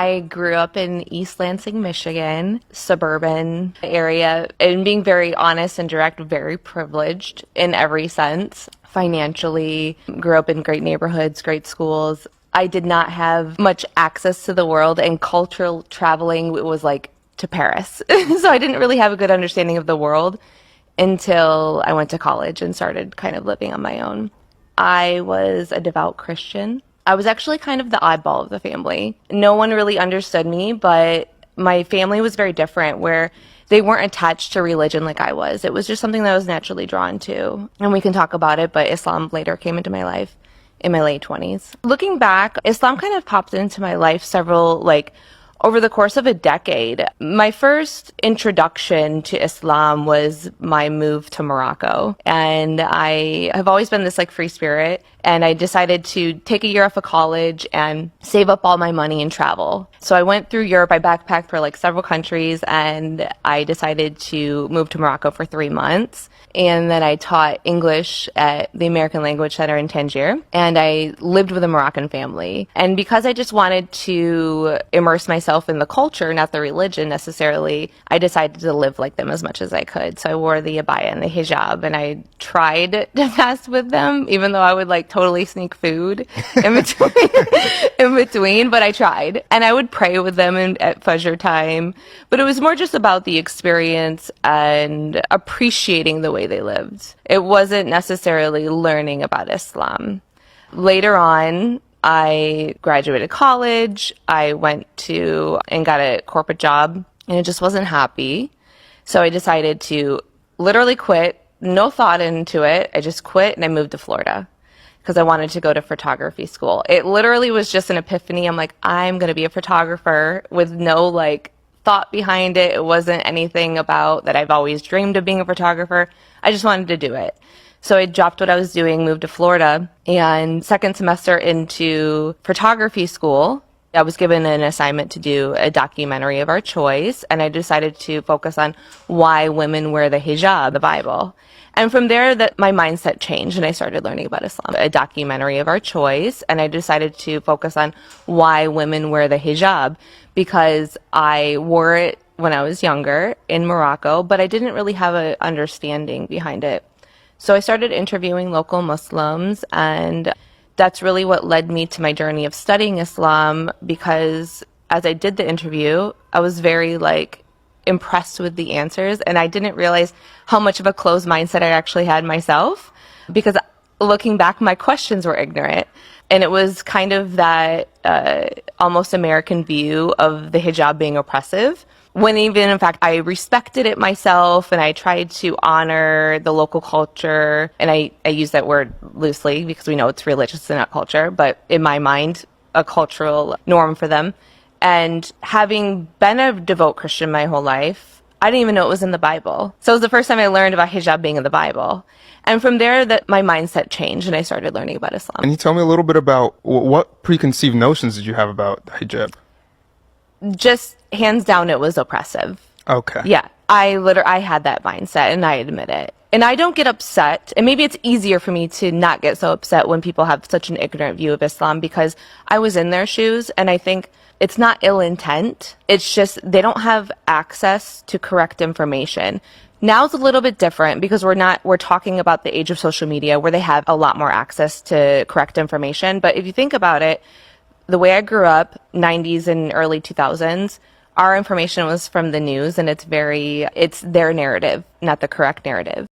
I grew up in East Lansing, Michigan, suburban area, and being very honest and direct, very privileged in every sense. Financially, grew up in great neighborhoods, great schools. I did not have much access to the world, and cultural traveling was like to Paris. So I didn't really have a good understanding of the world until I went to college and started kind of living on my own. I was a devout Christian. I was actually kind of the oddball of the family. No one really understood me, but my family was very different, where they weren't attached to religion like I was. It was just something that I was naturally drawn to. And we can talk about it, but Islam later came into my life in my late 20s. Looking back, Islam kind of popped into my life over the course of a decade. My first introduction to Islam was my move to Morocco. And I have always been this free spirit. And I decided to take a year off of college and save up all my money and travel. So I went through Europe. I backpacked for several countries, and I decided to move to Morocco for 3 months. And then I taught English at the American Language Center in Tangier, and I lived with a Moroccan family. And because I just wanted to immerse myself in the culture, not the religion necessarily, I decided to live like them as much as I could. So I wore the abaya and the hijab, and I tried to fast with them, even though I would totally sneak food in between, but I tried. And I would pray with them at Fajr time, but it was more just about the experience and appreciating the way they lived. It wasn't necessarily learning about Islam. Later on, I graduated college. I went to and got a corporate job, and it just wasn't happy. So I decided to literally quit, no thought into it. I just quit and I moved to Florida because I wanted to go to photography school. It literally was just an epiphany. I'm like, I'm going to be a photographer, with no thought behind it. It wasn't anything about that I've always dreamed of being a photographer. I just wanted to do it. So I dropped what I was doing, moved to Florida, and second semester into photography school, I was given an assignment to do a documentary of our choice, and I decided to focus on why women wear the hijab, the Bible. And from there, my mindset changed, and I started learning about Islam. A documentary of our choice, and I decided to focus on why women wear the hijab, because I wore it when I was younger in Morocco, but I didn't really have an understanding behind it. So I started interviewing local Muslims, and that's really what led me to my journey of studying Islam, because as I did the interview, I was very impressed with the answers, and I didn't realize how much of a closed mindset I actually had myself, because looking back, my questions were ignorant. And it was kind of that almost American view of the hijab being oppressive, when even, in fact, I respected it myself, and I tried to honor the local culture. And I use that word loosely because we know it's religious and not culture, but in my mind, a cultural norm for them. And having been a devout Christian my whole life, I didn't even know it was in the Bible. So it was the first time I learned about hijab being in the Bible. And from there, my mindset changed, and I started learning about Islam. Can you tell me a little bit about what preconceived notions did you have about the hijab? Just hands down, it was oppressive. Okay. Yeah. I had that mindset, and I admit it. And I don't get upset, and maybe it's easier for me to not get so upset when people have such an ignorant view of Islam, because I was in their shoes, and I think it's not ill intent. It's just they don't have access to correct information. Now it's a little bit different because we're talking about the age of social media, where they have a lot more access to correct information. But if you think about it, the way I grew up, 90s and early 2000s, our information was from the news, and it's their narrative, not the correct narrative.